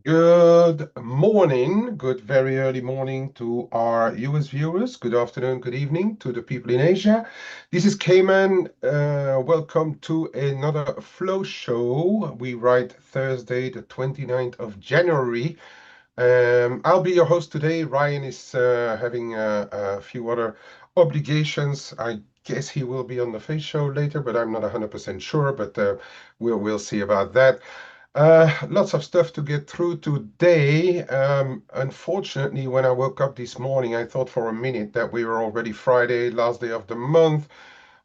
Good morning, good very early morning to our US viewers. Good afternoon, good evening to the people in Asia. This is Cayman. Welcome to another Flow Show. We write Thursday, the 29th of January. I'll be your host today. Ryan is having a few other obligations. I guess he will be on the face show later, but I'm not 100% sure, but we'll see about that. Lots of stuff to get through today. Unfortunately, when I woke up this morning, I thought for a minute that we were already Friday, last day of the month,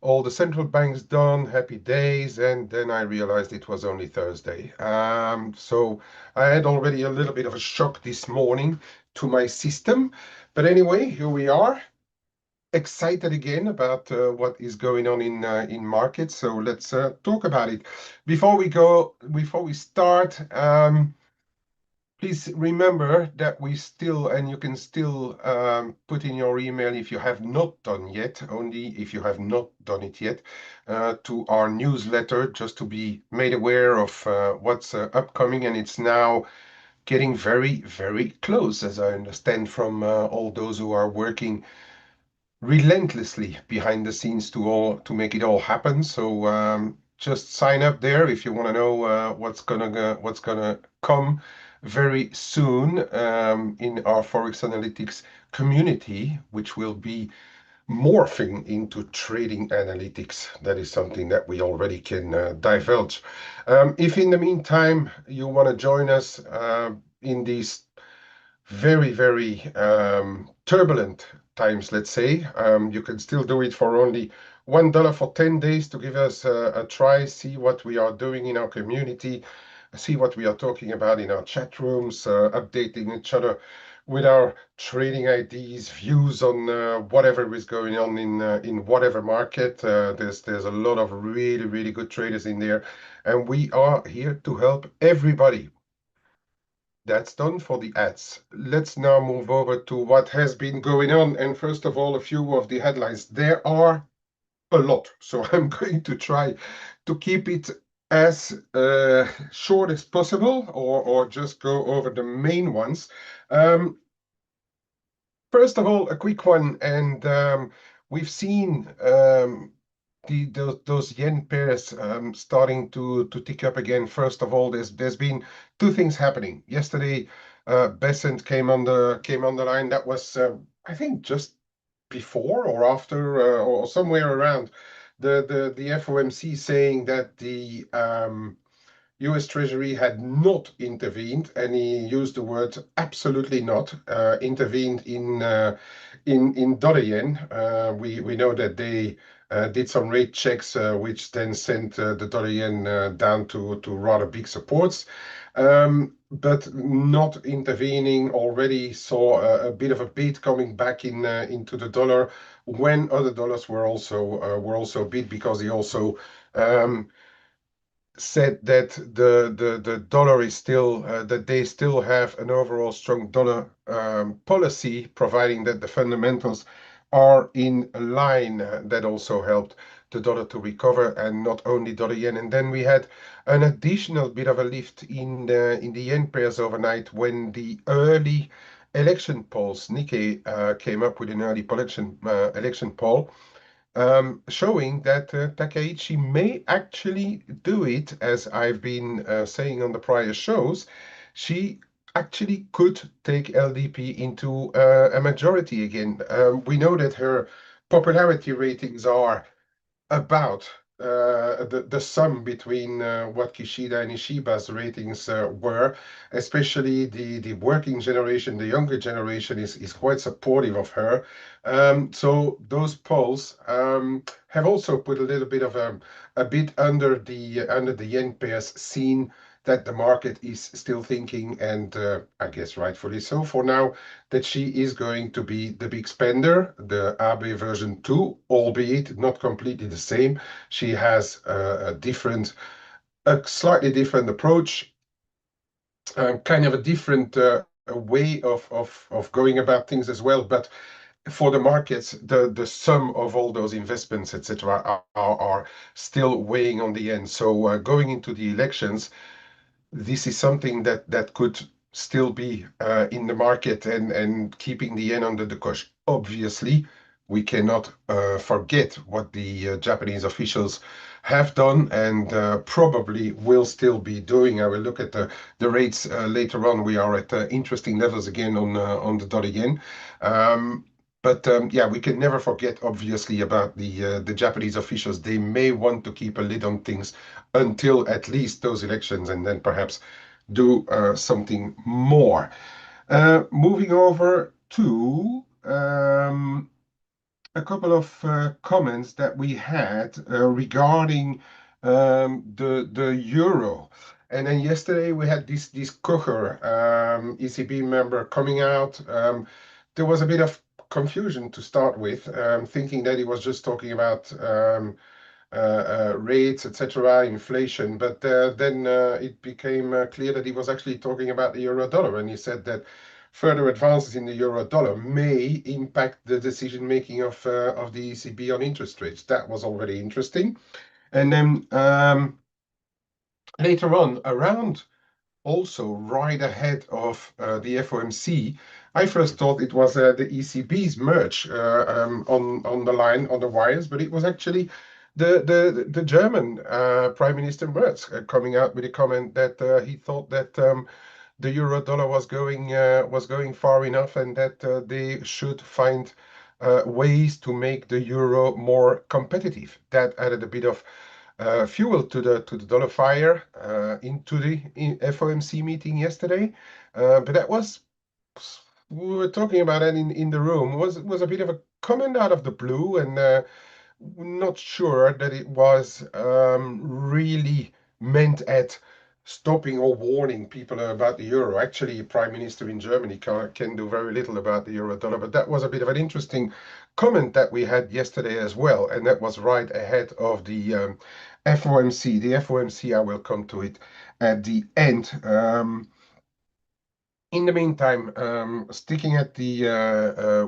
all the central banks done, happy days, and then I realized it was only Thursday. So I had already a little bit of a shock this morning to my system. But anyway, here we are excited again about what is going on in markets. So let's talk about it. Before we start, please remember that we still, and you can still put in your email if you have not done yet, only if you have not done it yet, to our newsletter, just to be made aware of what's upcoming. And it's now getting very, very close, as I understand from all those who are working relentlessly behind the scenes to make it all happen. So just sign up there if you want to know what's gonna come very soon in our Forex Analytics community, which will be morphing into trading analytics. That is something that we already can divulge. If in the meantime you want to join us in these very, very turbulent times, let's say. You can still do it for only $1 for 10 days to give us a try, see what we are doing in our community, see what we are talking about in our chat rooms, updating each other with our trading ideas, views on whatever is going on in whatever market. There's a lot of really, really good traders in there, and we are here to help everybody. That's done for the ads. Let's now move over to what has been going on. And first of all, a few of the headlines. There are a lot, so I'm going to try to keep it as short as possible, or just go over the main ones. Um, First of all, a quick one, and we've seen those yen pairs starting to tick up again. First of all, there's been two things happening. Yesterday, Bessent came on the line. That was I think just before or after or somewhere around the FOMC saying that the US Treasury had not intervened, and he used the word absolutely not intervened in dollar yen. We know that they did some rate checks, which then sent the dollar yen down to rather big supports. But not intervening already saw a bit of a beat coming back into the dollar when other dollars were also beat, because he also said that the dollar is still that they still have an overall strong dollar policy, providing that the fundamentals are in line. That also helped the dollar to recover, and not only dollar yen. And then we had an additional bit of a lift in the yen pairs overnight when the early election polls, Nikkei came up with an early election poll, showing that Takaichi may actually do it, as I've been saying on the prior shows. She actually could take LDP into a majority again. We know that her popularity ratings are about the sum between what Kishida and Ishiba's ratings were. Especially the working generation, the younger generation is quite supportive of her. So those polls have also put a little bit of a bit under the yen pairs, seen that the market is still thinking, and I guess rightfully so for now, that she is going to be the big spender, the Abe version 2, albeit not completely the same. She has a slightly different approach, kind of a different way of going about things as well. But for the markets, the sum of all those investments, etc., are still weighing on the end. So going into the elections, this is something that could still be in the market and keeping the yen under the cosh. Obviously, we cannot forget what the Japanese officials have done and probably will still be doing. I will look at the rates later on. We are at interesting levels again on the dollar yen. Yeah, we can never forget, obviously, about the Japanese officials. They may want to keep a lid on things until at least those elections, and then perhaps do something more. Moving over to a couple of comments that we had regarding the euro. And then yesterday we had this Kocher, ECB member, coming out. There was a bit of confusion to start with, thinking that he was just talking about rates, etc., inflation. But then it became clear that he was actually talking about the euro dollar, and he said that further advances in the euro dollar may impact the decision making of the ECB on interest rates. That was already interesting. And then later on, around also right ahead of the FOMC, I first thought it was the ECB's Merz on the line, on the wires, but it was actually the German Prime Minister Merz coming out with a comment that he thought that the euro dollar was going far enough, and that they should find ways to make the euro more competitive. That added a bit of fuel to the dollar fire into the FOMC meeting yesterday. But that was, we were talking about it in the room, was a bit of a comment out of the blue, and not sure that it was really meant at stopping or warning people about the euro. Actually, Prime Minister in Germany can do very little about the euro dollar, but that was a bit of an interesting comment that we had yesterday as well, and that was right ahead of the FOMC. The FOMC, I will come to it at the end. In the meantime, sticking at the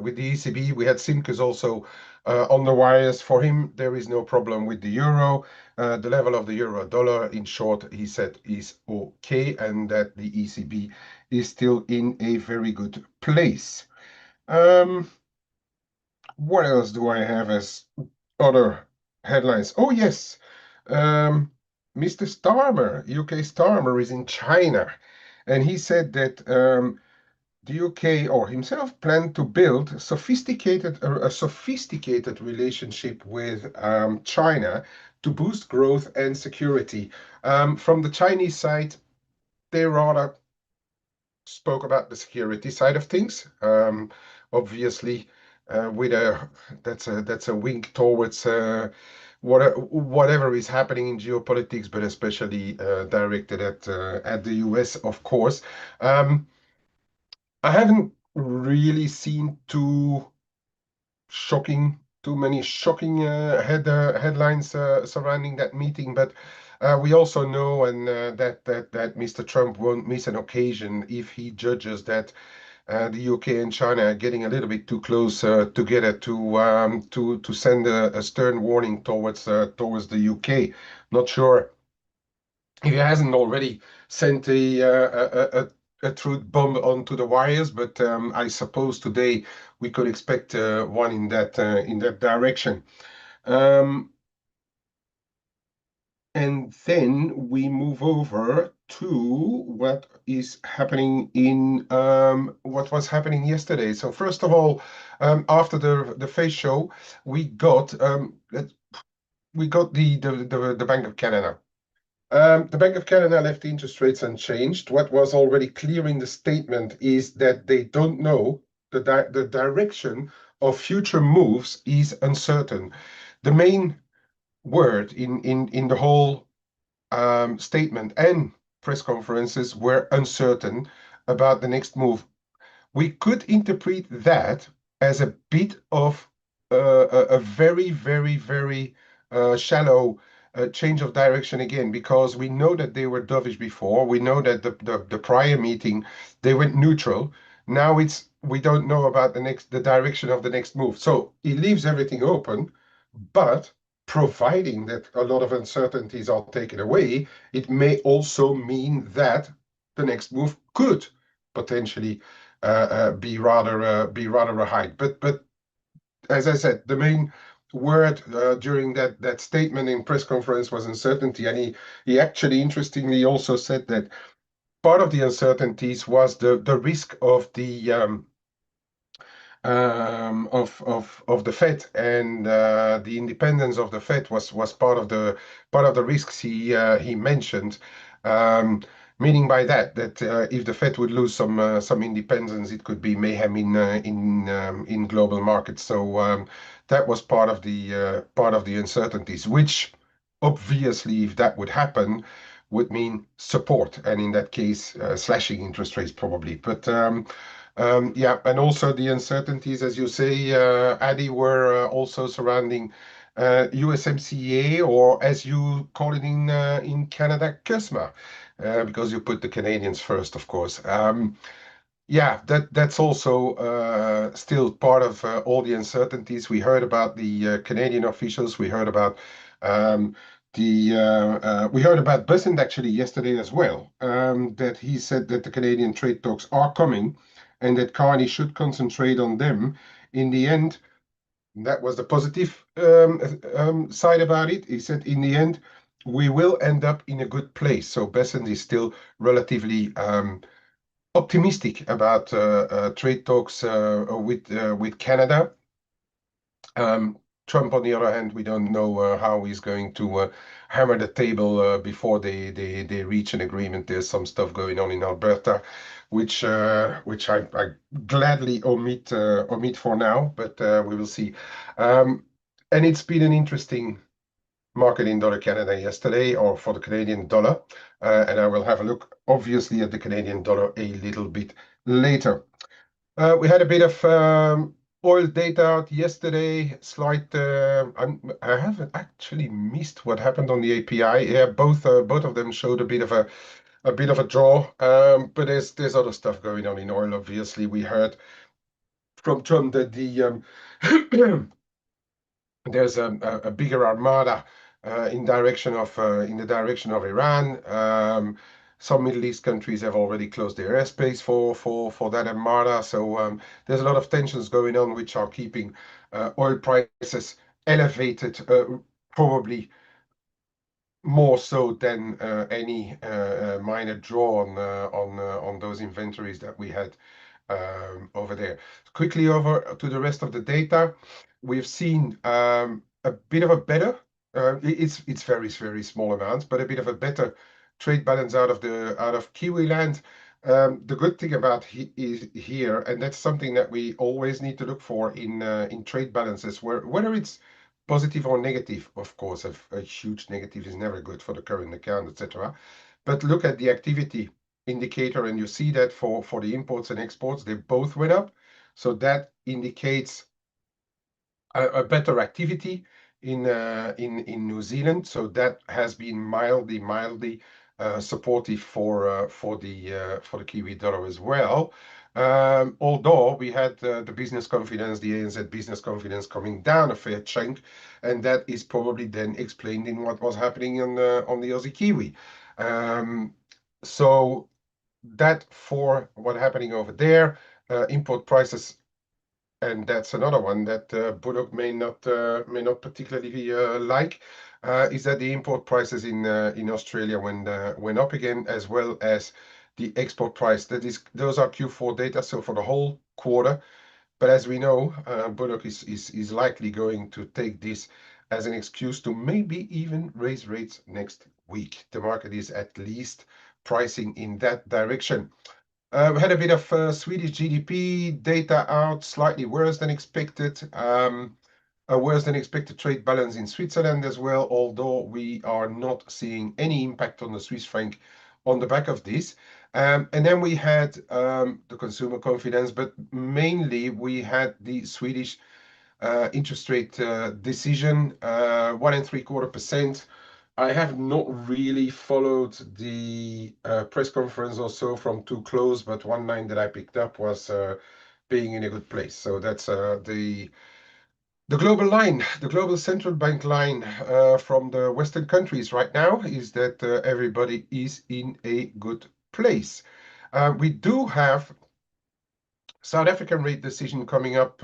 with the ECB, we had Simkes also on the wires. For him, there is no problem with the euro. The level of the euro dollar, in short, he said, is okay, and that the ECB is still in a very good place. What else do I have as other headlines? Oh, yes. Mr. Starmer, UK Starmer, is in China, and he said that the UK or himself planned to build a sophisticated relationship with China to boost growth and security. From the Chinese side, they rather spoke about the security side of things. Obviously, with that's a wink towards whatever is happening in geopolitics, but especially directed at the US, of course. I haven't really seen too many shocking headlines surrounding that meeting, but we also know that Mr. Trump won't miss an occasion if he judges that the UK and China are getting a little bit too close together to send a stern warning towards the UK. Not sure if he hasn't already sent a truth bomb onto the wires, but I suppose today we could expect one in that direction. And then we move over to what is happening in what was happening yesterday. So first of all, after the face show, we got the Bank of Canada. The Bank of Canada left the interest rates unchanged. What was already clear in the statement is that they don't know the direction of future moves is uncertain. The main word in the whole statement and press conferences were uncertain about the next move. We could interpret that as a bit of a very, very, very shallow change of direction again, because we know that they were dovish before. We know that the prior meeting they went neutral. Now we don't know about the direction of the next move. So it leaves everything open, but providing that a lot of uncertainties are taken away, it may also mean that the next move could potentially be rather a hike. But as I said, the main word during that statement in press conference was uncertainty, and he actually interestingly also said that part of the uncertainties was the risk of the of the Fed, and the independence of the Fed was part of the risks he mentioned. Um, Meaning by that if the Fed would lose some independence, it could be mayhem in global markets. So that was part of the uncertainties, which obviously, if that would happen, would mean support, and in that case, slashing interest rates probably. But yeah, and also the uncertainties, as you say, Addy, were also surrounding USMCA, or as you call it in Canada, CUSMA, because you put the Canadians first, of course. Yeah, that's also still part of all the uncertainties. We heard about the Canadian officials. We heard about um, we heard about Bessent actually yesterday as well. That he said that the Canadian trade talks are coming, and that Carney should concentrate on them. In the end, that was the positive side about it. He said, in the end, we will end up in a good place. So Bessent is still relatively optimistic about trade talks with Canada. Trump, on the other hand, we don't know how he's going to hammer the table before they reach an agreement. There's some stuff going on in Alberta, which I gladly omit for now, but we will see. And it's been an interesting market in dollar Canada yesterday, or for the Canadian dollar, and I will have a look, obviously, at the Canadian dollar a little bit later. We had a bit of oil data out yesterday. I haven't actually missed what happened on the API. Yeah, both of them showed a bit of a draw. But there's other stuff going on in oil. Obviously, we heard from Trump that there's a bigger armada in the direction of Iran. Some Middle East countries have already closed their airspace for that armada. So there's a lot of tensions going on, which are keeping oil prices elevated, probably more so than any minor draw on those inventories that we had over there. Quickly over to the rest of the data. We've seen a bit of a better, it's very small amounts, but a bit of a better trade balance out of Kiwi land. The good thing about is here, and that's something that we always need to look for in trade balances, whether it's positive or negative. Of course, a huge negative is never good for the current account, etc. But look at the activity indicator, and you see that for the imports and exports, they both went up. So that indicates a better activity in New Zealand. So that has been mildly supportive for the Kiwi dollar as well. Although we had the business confidence, the ANZ business confidence coming down a fair chunk, and that is probably then explaining what was happening on the Aussie Kiwi. So that for what happening over there, import prices, and that's another one that Bullock may not particularly like, is that the import prices in Australia went up again, as well as the export price. Those are Q4 data, so for the whole quarter. But as we know, Bullock is likely going to take this as an excuse to maybe even raise rates next week. The market is at least pricing in that direction. We had a bit of Swedish GDP data out, slightly worse than expected. A worse than expected trade balance in Switzerland as well, although we are not seeing any impact on the Swiss franc on the back of this. And then we had the consumer confidence, but mainly we had the Swedish interest rate decision, 1.75%. I have not really followed the press conference or so from too close, but one line that I picked up was being in a good place. So that's the global line, the global central bank line from the Western countries right now is that everybody is in a good place. We do have South African rate decision coming up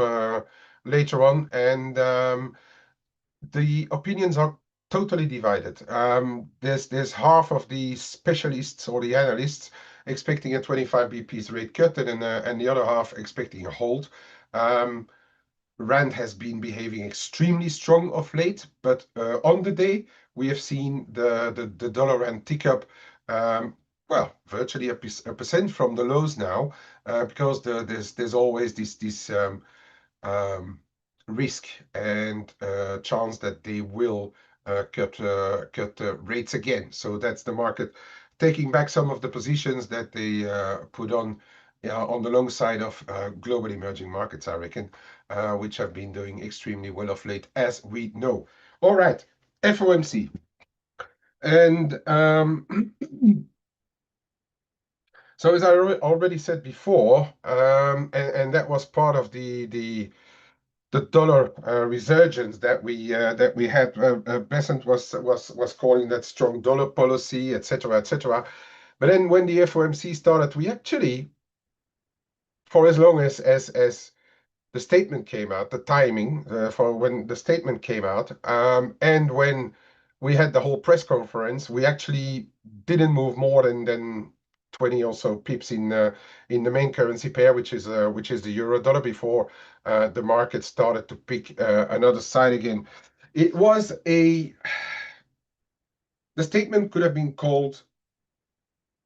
later on, and the opinions are totally divided. There's half of the specialists or the analysts expecting a 25 BPs rate cut, and the other half expecting a hold. Rand has been behaving extremely strong of late, but on the day we have seen the dollar rand tick up, well, virtually a percent from the lows now, because there's always this um, risk and chance that they will cut rates again. So that's the market taking back some of the positions that they put on the long side of global emerging markets, I reckon, which have been doing extremely well of late, as we know. All right, FOMC. And so as I already said before, and that was part of the dollar resurgence that we had. Bessent was calling that strong dollar policy, etc., etc. But then when the FOMC started, we actually, for as long as the statement came out, the timing for when the statement came out, and when we had the whole press conference, we actually didn't move more than 20 or so pips in the main currency pair, which is the euro dollar, before the market started to pick another side again. It was the statement could have been called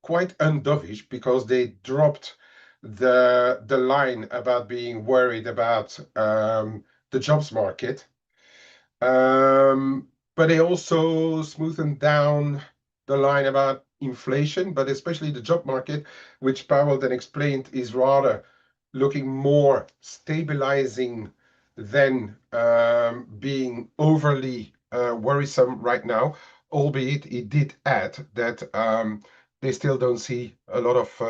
quite undovish because they dropped the line about being worried about the jobs market. But they also smoothened down the line about inflation, but especially the job market, which Powell then explained is rather looking more stabilizing than being overly worrisome right now. Albeit it did add that they still don't see a lot of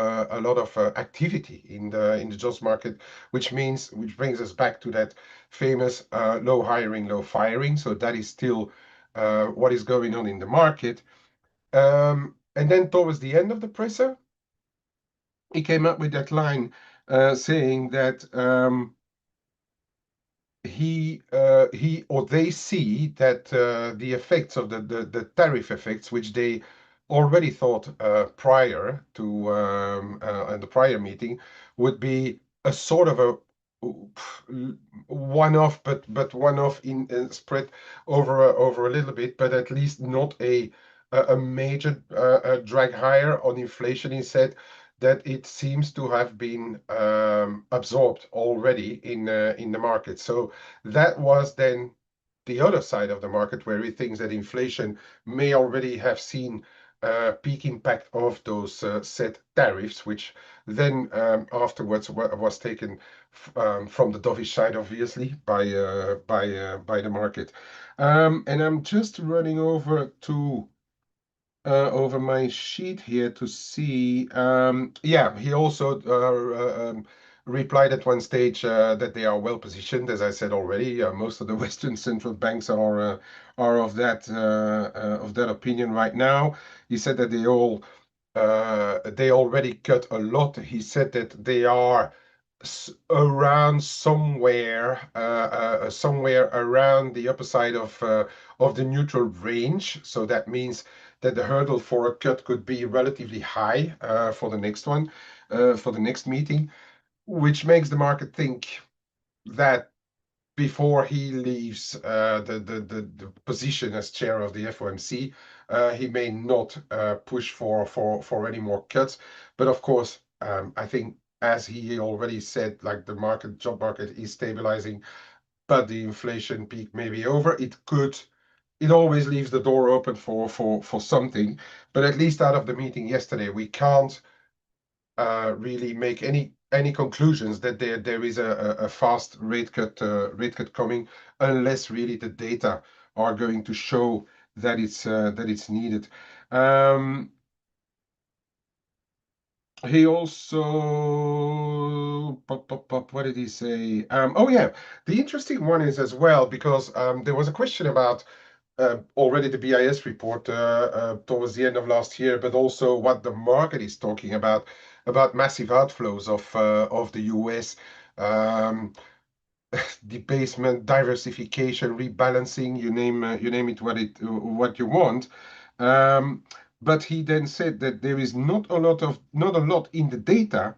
activity in the jobs market, which brings us back to that famous low hiring, low firing. So that is still what is going on in the market. And then towards the end of the presser, he came up with that line saying that he or they see that the effects of the tariff effects, which they already thought prior to the prior meeting, would be a sort of a one-off, but one-off in spread over a little bit, but at least not a major drag higher on inflation. He said that it seems to have been absorbed already in the market. So that was then the other side of the market, where he thinks that inflation may already have seen peak impact of those set tariffs, which then afterwards was taken from the dovish side, obviously, by the market. And I'm just running over my sheet here to see. Yeah, he also replied at one stage that they are well positioned. As I said already, most of the Western central banks are of that opinion right now. He said that they already cut a lot. He said that they are around somewhere around the upper side of the neutral range. So that means that the hurdle for a cut could be relatively high for the next one, for the next meeting, which makes the market think that before he leaves the position as chair of the FOMC, he may not push for any more cuts. But of course, I think, as he already said, like the job market is stabilizing, but the inflation peak may be over. It always leaves the door open for something. But at least out of the meeting yesterday, we can't really make any conclusions that there is a fast rate cut coming, unless really the data are going to show that it's needed. He also what did he say? Oh yeah, the interesting one is as well, because there was a question about already the BIS report towards the end of last year, but also what the market is talking about about massive outflows of the US. Um, Debasement, diversification, rebalancing, you name it what you want. Um, but he then said that there is not a lot in the data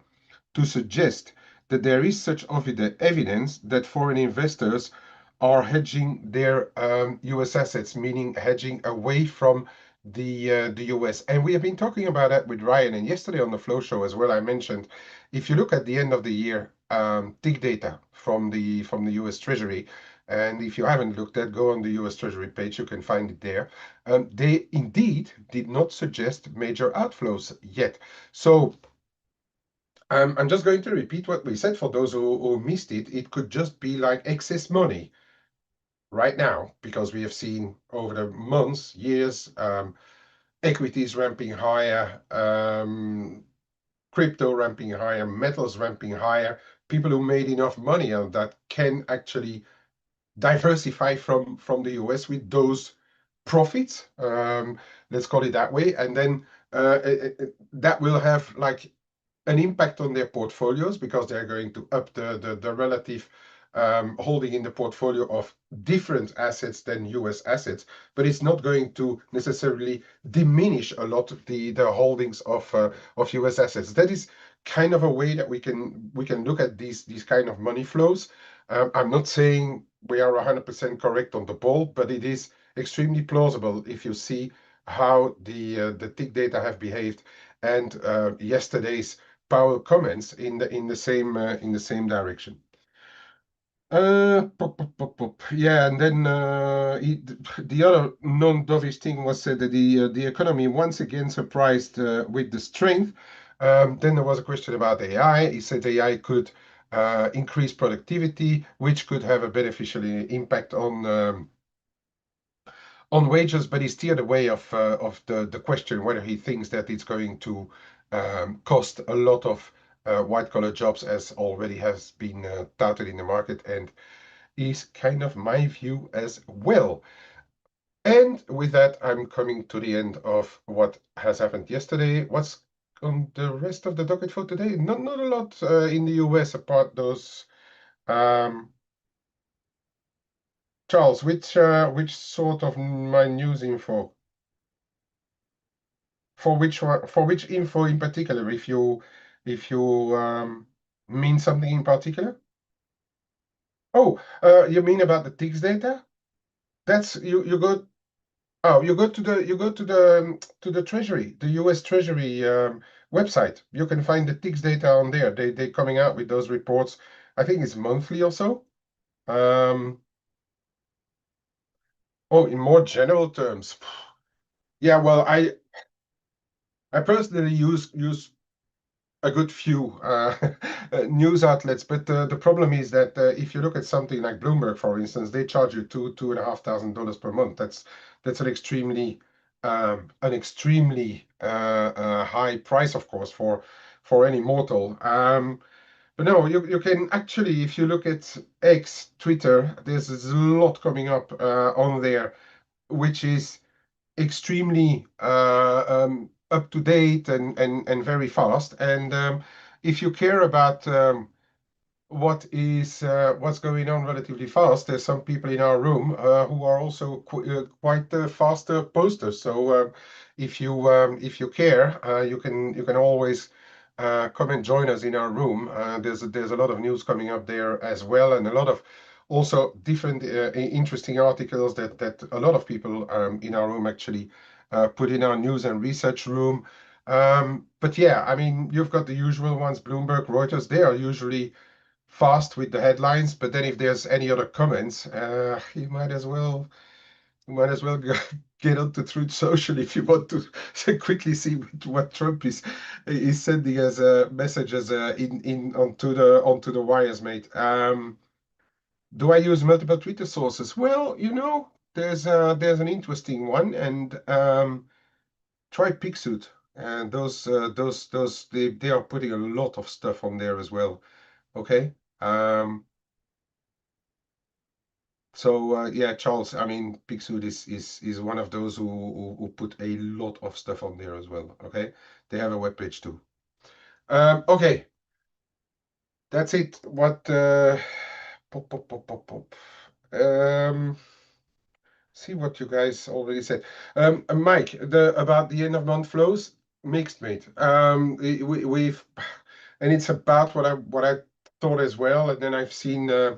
to suggest that there is such evidence that foreign investors are hedging their US assets, meaning hedging away from the US. And we have been talking about that with Ryan, and yesterday on the Flow Show as well, I mentioned if you look at the end of the year, TIC data from the US Treasury, and if you haven't looked at, go on the US Treasury page, you can find it there. They indeed did not suggest major outflows yet. So I'm just going to repeat what we said for those who missed it. It could just be like excess money right now, because we have seen over the months, years, equities ramping higher, crypto ramping higher, metals ramping higher. People who made enough money on that can actually diversify from the US with those profits. Let's call it that way, and then that will have like an impact on their portfolios because they're going to up the relative holding in the portfolio of different assets than US assets, but it's not going to necessarily diminish a lot the holdings of US assets. That is kind of a way that we can look at these kind of money flows. I'm not saying we are 100% correct on the ball, but it is extremely plausible if you see how the tick data have behaved and yesterday's Powell comments in the same direction. Yeah, and then the other non-dovish thing was that the economy once again surprised with the strength. Then there was a question about AI. He said AI could increase productivity, which could have a beneficial impact on wages, but he steered away of the question whether he thinks that it's going to cost a lot of white collar jobs, as already has been touted in the market, and is kind of my view as well. And with that, I'm coming to the end of what has happened yesterday. What's on the rest of the docket for today? Not a lot in the US apart those. Um, Charles, which sort of my news info? For which one, for which info in particular, if you mean something in particular? Oh, you mean about the TIX data? That's you go to the Treasury, the US Treasury website. You can find the TIX data on there. They coming out with those reports. I think it's monthly or so. Um, oh, in more general terms. Yeah, well, I personally use a good few news outlets, but the problem is that if you look at something like Bloomberg, for instance, they charge you $2,500 per month. That's an extremely high price, of course, for any mortal. But no, you can actually, if you look at X, Twitter, there's a lot coming up on there, which is extremely up to date and very fast. And if you care about what's going on relatively fast, there's some people in our room who are also quite fast posters. So if you care, you can always come and join us in our room. There's a lot of news coming up there as well, and a lot of also different interesting articles that a lot of people in our room actually put in our news and research room. But yeah, I mean, you've got the usual ones, Bloomberg, Reuters. They are usually fast with the headlines, but then if there's any other comments, you might as well get onto Truth Social if you want to quickly see what Trump is sending as messages in onto the wires, mate. Do I use multiple Twitter sources? Well, there's an interesting one, and try Pixut. And those they are putting a lot of stuff on there as well. Okay. So yeah, Charles, I mean, Pixud is one of those who put a lot of stuff on there as well. Okay, they have a webpage too. Okay, that's it. What? Pop, pop, pop, pop, pop. Um, see what you guys already said. Mike, about the end of month flows, mixed, mate. We've, and it's about what I thought as well. And then I've seen a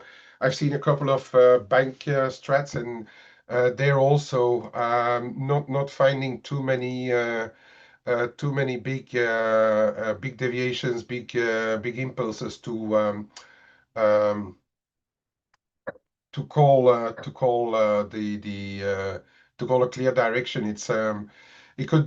couple of bank strats, and they're also not finding too many big deviations, big impulses um, to call a clear direction. It could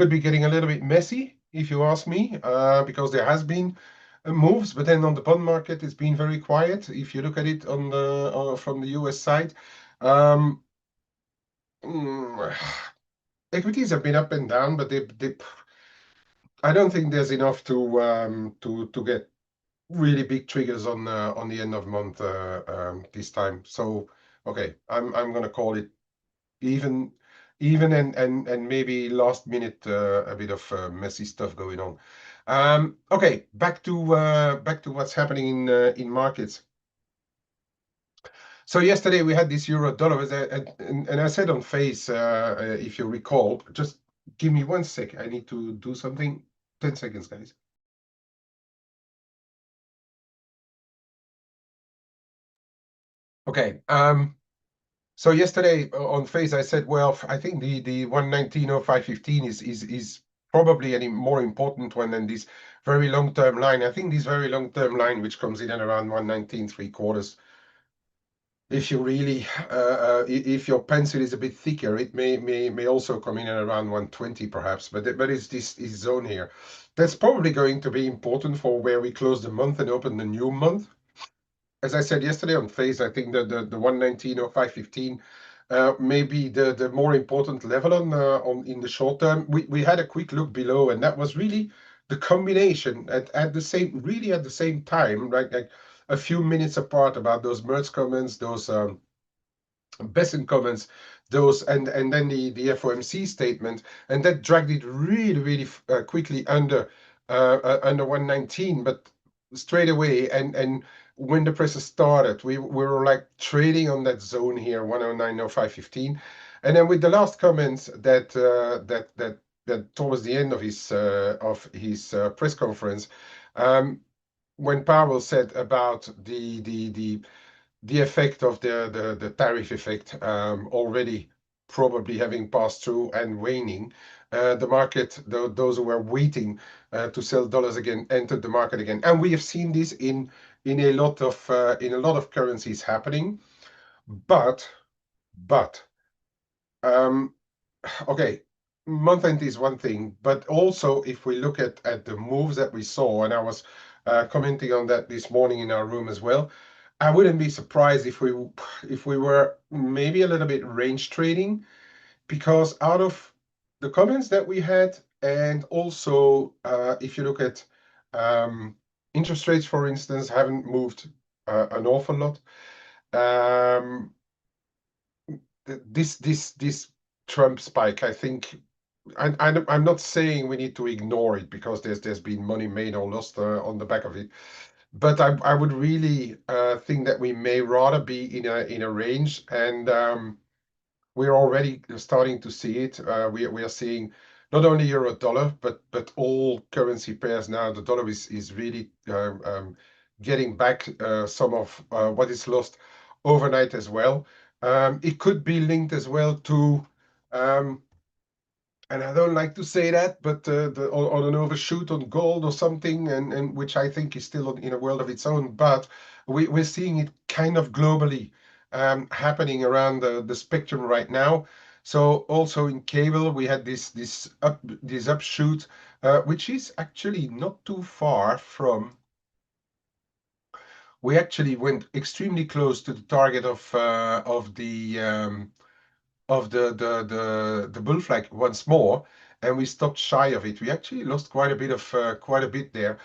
be getting a little bit messy, if you ask me, because there has been moves, but then on the bond market, it's been very quiet. If you look at it from the US side, um, mm, equities have been up and down, but I don't think there's enough to get really big triggers on the end of month this time. So okay, I'm gonna call it even even and maybe last minute a bit of messy stuff going on. Okay, back to what's happening in markets. So yesterday we had this euro dollar, and I said on face, if you recall, just give me 1 sec. I need to do something. 10 seconds, guys. Okay. So yesterday on Face, I said, well, I think the 119.0515 is probably a more important one than this very long-term line. I think this very long-term line, which comes in at around 119.75, if you really, if your pencil is a bit thicker, it may also come in at around 120 perhaps, but it's this zone here. That's probably going to be important for where we close the month and open the new month. As I said yesterday on Face, I think that the 119 or 515 may be the more important level on in the short term. We had a quick look below, and that was really the combination at the same time, right? Like a few minutes apart about those Merz comments, those Bessent comments, those and then the FOMC statement, and that dragged it really quickly under 119. But straight away, and when the press started, we were like trading on that zone here, 109.0515, and then with the last comments that towards the end of his press conference, when Powell said about the effect of the tariff effect already probably having passed through and waning. The market, those who were waiting to sell dollars again, entered the market again, and we have seen this in a lot of currencies happening. But but um, okay, month end is one thing, but also if we look at the moves that we saw, and I was commenting on that this morning in our room as well. I wouldn't be surprised if we were maybe a little bit range trading, because out of the comments that we had, and also if you look at interest rates, for instance, haven't moved an awful lot. Um, this Trump spike, I think, I'm not saying we need to ignore it because there's been money made or lost on the back of it. But I would really think that we may rather be in a range, and we're already starting to see it. We are seeing not only euro dollar, but all currency pairs now. The dollar is really getting back some of what is lost overnight as well. It could be linked as well to um, and I don't like to say that, but on an overshoot on gold or something, and which I think is still in a world of its own. But we're seeing it kind of globally happening around the spectrum right now. So also in cable, we had this upshoot, which is actually not too far from. We actually went extremely close to the target of the bull flag once more, and we stopped shy of it. We actually lost quite a bit there.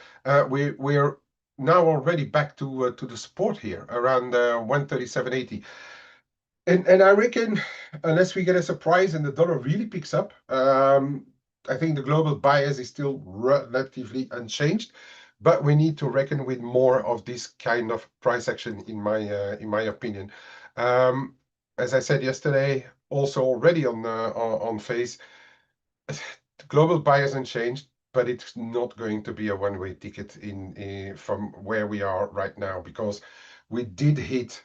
We're now already back to the support here around 137.80, and I reckon unless we get a surprise and the dollar really picks up, I think the global bias is still relatively unchanged, but we need to reckon with more of this kind of price action, in my opinion. Um, as I said yesterday, also already on Face, the global bias unchanged, but it's not going to be a one-way ticket in from where we are right now, because we did hit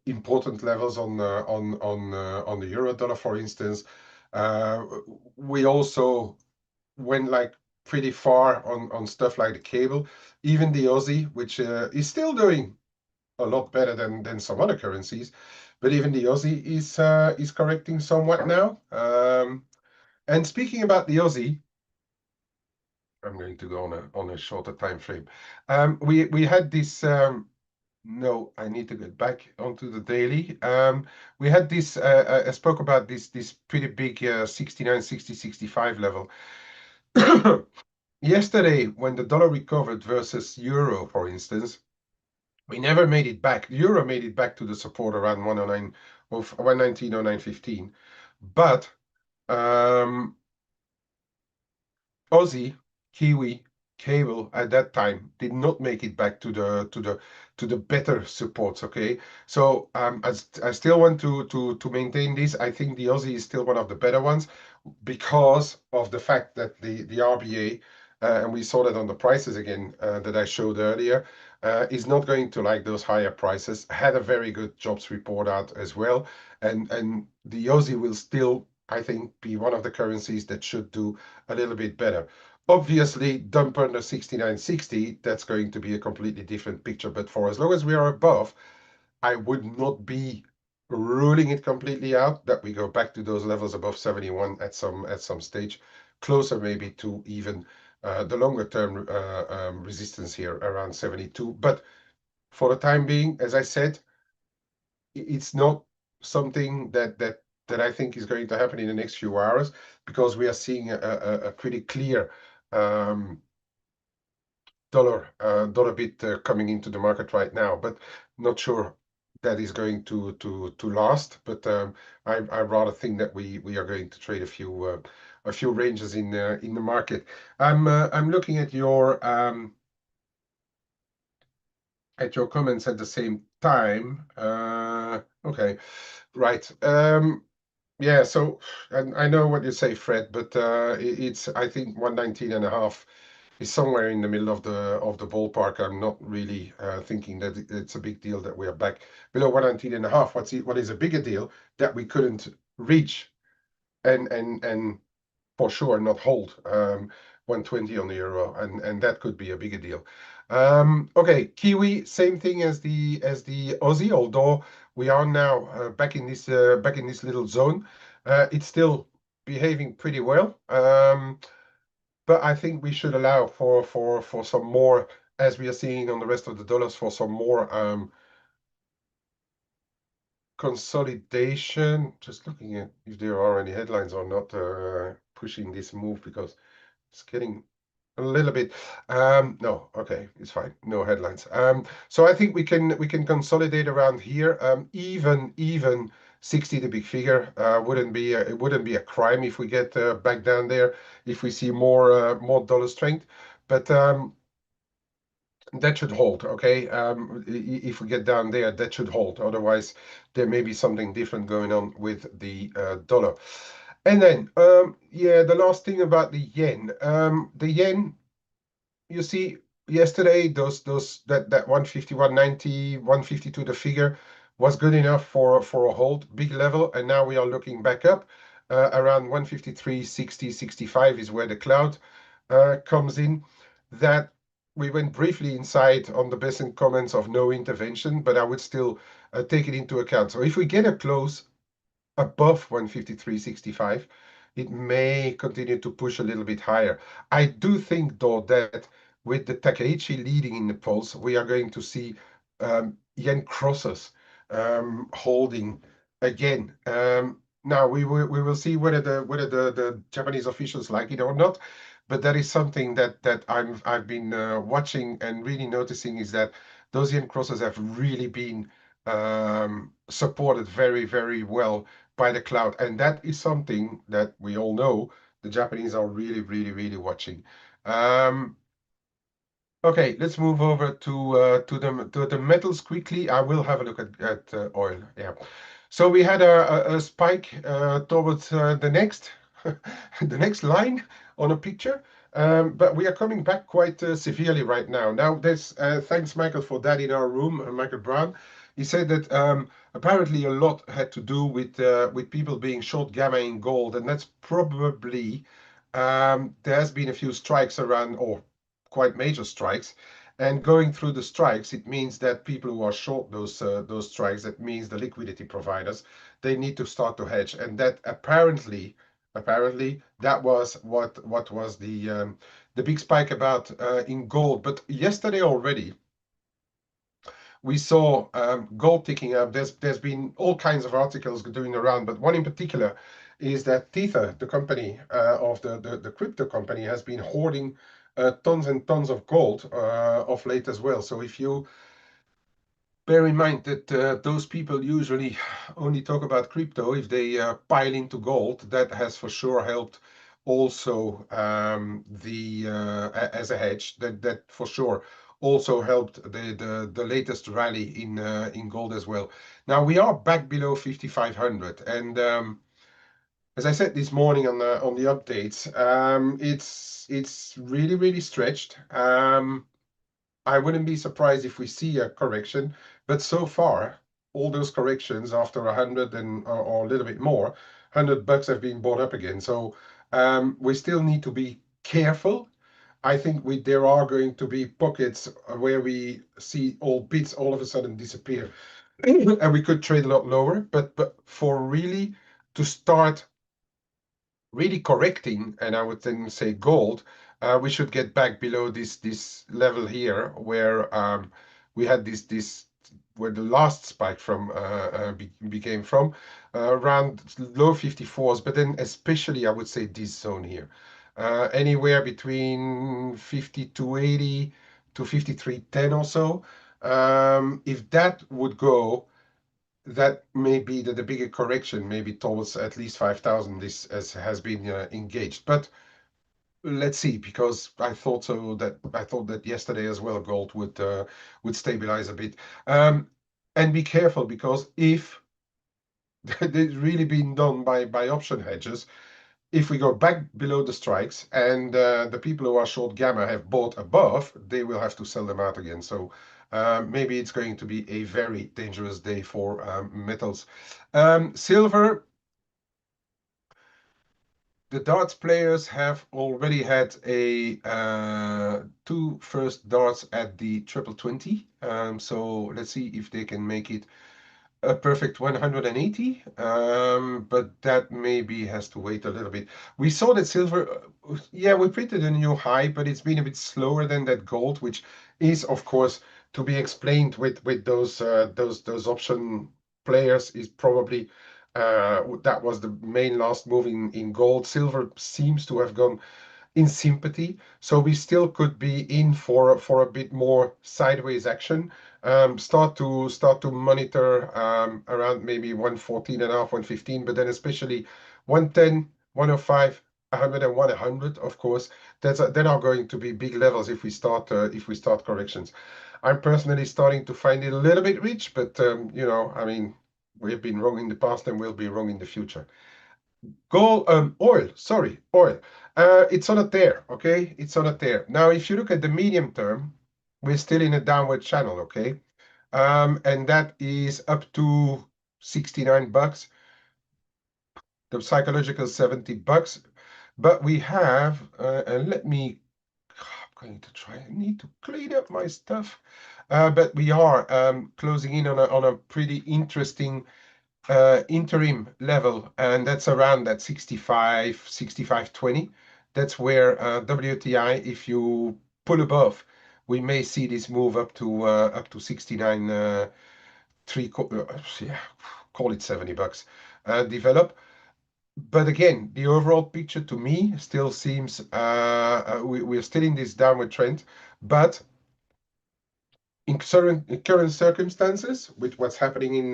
important levels on the euro dollar, for instance. Uh, we also went like pretty far on stuff like the cable, even the Aussie, which is still doing a lot better than some other currencies, but even the Aussie is correcting somewhat now. And speaking about the Aussie, I'm going to go on a shorter time frame. We had this. No, I need to get back onto the daily. We had this. I spoke about this pretty big 69, 60, 65 level. Yesterday, when the dollar recovered versus euro, for instance, we never made it back. The euro made it back to the support around 109 of 119 or 915, but um, Aussie, Kiwi, Cable at that time did not make it back to the better supports. Okay, so I still want to maintain this. I think the Aussie is still one of the better ones because of the fact that the RBA, and we saw that on the prices again that I showed earlier, is not going to like those higher prices. Had a very good jobs report out as well, and the Aussie will still, I think, be one of the currencies that should do a little bit better. Obviously, dump under 69.60, that's going to be a completely different picture. But for as long as we are above, I would not be ruling it completely out that we go back to those levels above 71 at some stage, closer maybe to even the longer term resistance here around 72. But for the time being, as I said, it's not something that I think is going to happen in the next few hours, because we are seeing a pretty clear um, dollar bid coming into the market right now, but not sure that is going to last. But I rather think that we are going to trade a few ranges in the market. I'm looking at your comments at the same time. Okay, right. Yeah, so and I know what you say, Fred, but it's, I think, 119 and a half is somewhere in the middle of the ballpark. I'm not really thinking that it's a big deal that we are back below 119 and a half. What is a bigger deal that we couldn't reach and for sure not hold 120 on the euro, and that could be a bigger deal. Okay, Kiwi, same thing as the Aussie, although we are now back in this little zone. It's still behaving pretty well, but I think we should allow for some more, as we are seeing on the rest of the dollars, for some more consolidation. Just looking at if there are any headlines or not pushing this move, because it's getting a little bit. No, okay, it's fine. No headlines. So I think we can consolidate around here. Even 60, the big figure, it wouldn't be a crime if we get back down there, if we see more dollar strength. But that should hold, okay? If we get down there, that should hold. Otherwise, there may be something different going on with the dollar. And then, yeah, the last thing about the yen. The yen, you see, yesterday, that 150, 190, 152, the figure was good enough for a hold, big level, and now we are looking back up. Around 153, 60, 65 is where the cloud comes in. That we went briefly inside on the Bessent comments of no intervention, but I would still take it into account. So if we get a close above 153.65, it may continue to push a little bit higher. I do think, though, that with the Takaichi leading in the polls, we are going to see yen crosses holding again. Now we will see whether the Japanese officials like it or not, but that is something that I've been watching and really noticing, is that those yen crosses have really been supported very, very well by the cloud. And that is something that we all know The Japanese are really, really, really watching. Okay, let's move over to the metals quickly. I will have a look at oil. Yeah. So we had a spike towards the next the next line on a picture, but we are coming back quite severely right now. Now, there's thanks Michael for that in our room, Michael Brown. He said that apparently a lot had to do with people being short gamma in gold, and that's probably there has been a few strikes around, or quite major strikes. And going through the strikes, it means that people who are short those strikes, that means the liquidity providers, they need to start to hedge. And that apparently that was what was the big spike about in gold. But yesterday already we saw gold ticking up. There's been all kinds of articles doing around, but one in particular is that Tether, the company of the crypto company, has been hoarding tons and tons of gold of late as well. So if you bear in mind that those people usually only talk about crypto, if they pile into gold, that has for sure helped also as a hedge. That for sure also helped the latest rally in gold as well. Now we are back below 5,500, and as I said this morning on the updates, it's really really stretched. I wouldn't be surprised if we see a correction, but so far, all those corrections after 100 or a little bit more, $100 have been bought up again. So we still need to be careful. I think there are going to be pockets where we see all bids all of a sudden disappear, and we could trade a lot lower. But for really to start really correcting, and I would then say gold, we should get back below this level here where we had this where the last spike from became from around low 54s, but then especially I would say this zone here, anywhere between 5280 to 5310 or so. If that would go, that may be the bigger correction, maybe towards at least 5,000. This has been engaged, but let's see, because I thought that yesterday as well, gold would stabilize a bit. And be careful, because if it's really been done by option hedges, if we go back below the strikes and the people who are short gamma have bought above, they will have to sell them out again. So maybe it's going to be a very dangerous day for metals. Silver, the darts players have already had a two first darts at the triple 20. So let's see if they can make it a perfect 180, but that maybe has to wait a little bit. We saw that silver, yeah, we printed a new high, but it's been a bit slower than that gold, which is, of course, to be explained with those option players. Is probably that was the main last move in gold. Silver seems to have gone in sympathy. So we still could be in for a bit more sideways action. Start to monitor around maybe 114 and a half, 115, but then especially 110, 105, 101, 100, of course. That are going to be big levels if we start corrections. I'm personally starting to find it a little bit rich, but I mean, we've been wrong in the past and we'll be wrong in the future. Gold, oil, sorry, oil. It's on a tear, okay? It's on a tear. Now, if you look at the medium term, we're still in a downward channel, okay? And that is up to $69. The psychological $70. But we have, and I'm going to try, I need to clean up my stuff. But we are closing in on a pretty interesting interim level, and that's around that 65.20. That's where WTI, if you pull above, we may see this move up to 69 yeah, call it $70 develop. But again, the overall picture to me still seems we're still in this downward trend, but in current circumstances, with what's happening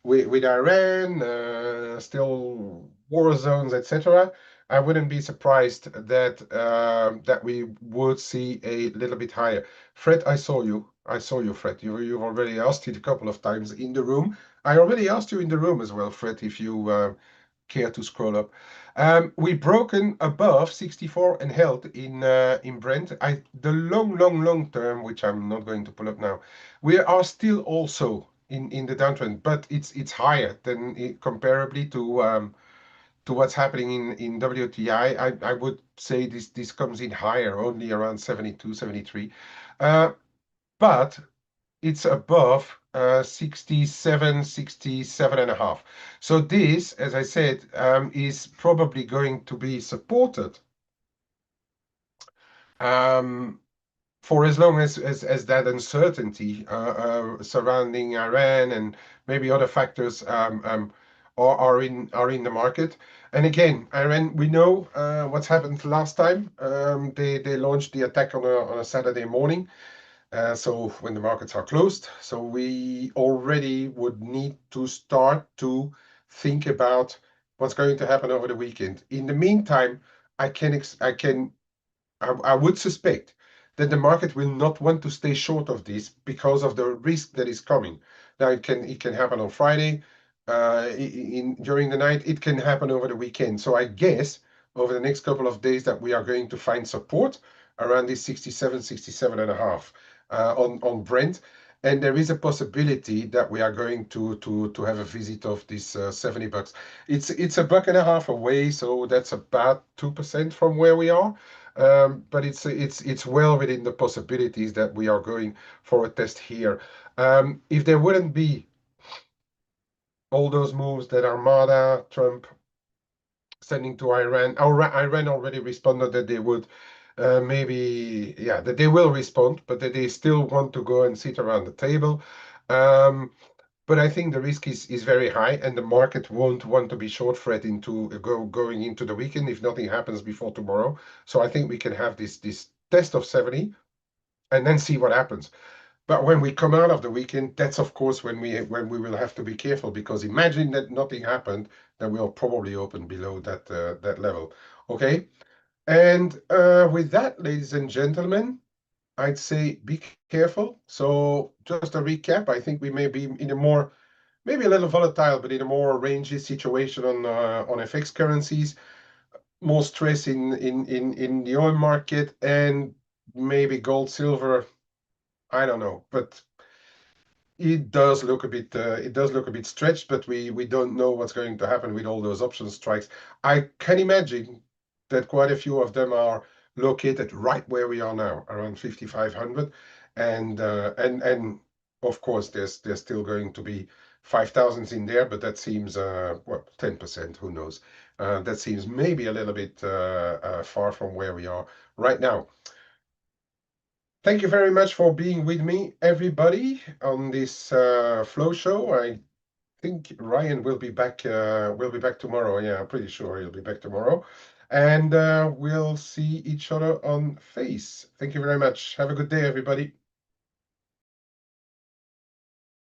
with Iran, still war zones, etc., I wouldn't be surprised that that we would see a little bit higher. Fred, I saw you. I saw you, Fred. You've already asked it a couple of times in the room. I already asked you in the room as well, Fred, if you care to scroll up. We broken above 64 and held in Brent. The long term, which I'm not going to pull up now, we are still also in the downtrend, but it's higher than comparably to what's happening in WTI. I would say this comes in higher, only around 72, 73. But it's above 67, 67 and a half. So this, as I said, is probably going to be supported um, for as long as that uncertainty surrounding Iran and maybe other factors are in the market. And again, Iran, we know what's happened last time. They launched the attack on a Saturday morning. So when the markets are closed, so we already would need to start to think about what's going to happen over the weekend. In the meantime, I would suspect that the market will not want to stay short of this because of the risk that is coming. Now it can happen on Friday, during the night. It can happen over the weekend. So I guess over the next couple of days that we are going to find support around this 67, 67 and a half on Brent. And there is a possibility that we are going to have a visit of this $70. It's a buck and a half away, so that's about 2% from where we are. But it's well within the possibilities that we are going for a test here. If there wouldn't be all those moves that Armada, Trump sending to Iran, Iran already responded that they would maybe, yeah, that they will respond, but that they still want to go and sit around the table. Um, but I think the risk is very high, and the market won't want to be short Fred into going into the weekend if nothing happens before tomorrow. So I think we can have this test of 70 and then see what happens. But when we come out of the weekend, that's of course when we will have to be careful, because imagine that nothing happened, then we'll probably open below that level. Okay. And with that, ladies and gentlemen, I'd say be careful. So just a recap, I think we may be in a more, maybe a little volatile, but in a more rangy situation on FX currencies, more stress in the oil market, and maybe gold, silver. I don't know, but it does look a bit stretched, but we don't know what's going to happen with all those option strikes. I can imagine that quite a few of them are located right where we are now, around 5,500, and of course there's still going to be 5,000s in there, but that seems well, 10%, who knows? That seems maybe a little bit far from where we are right now. Thank you very much for being with me, everybody, on this flow show. I think Ryan will be back. Will be back tomorrow. Yeah, I'm pretty sure he'll be back tomorrow, and we'll see each other on Face. Thank you very much. Have a good day, everybody.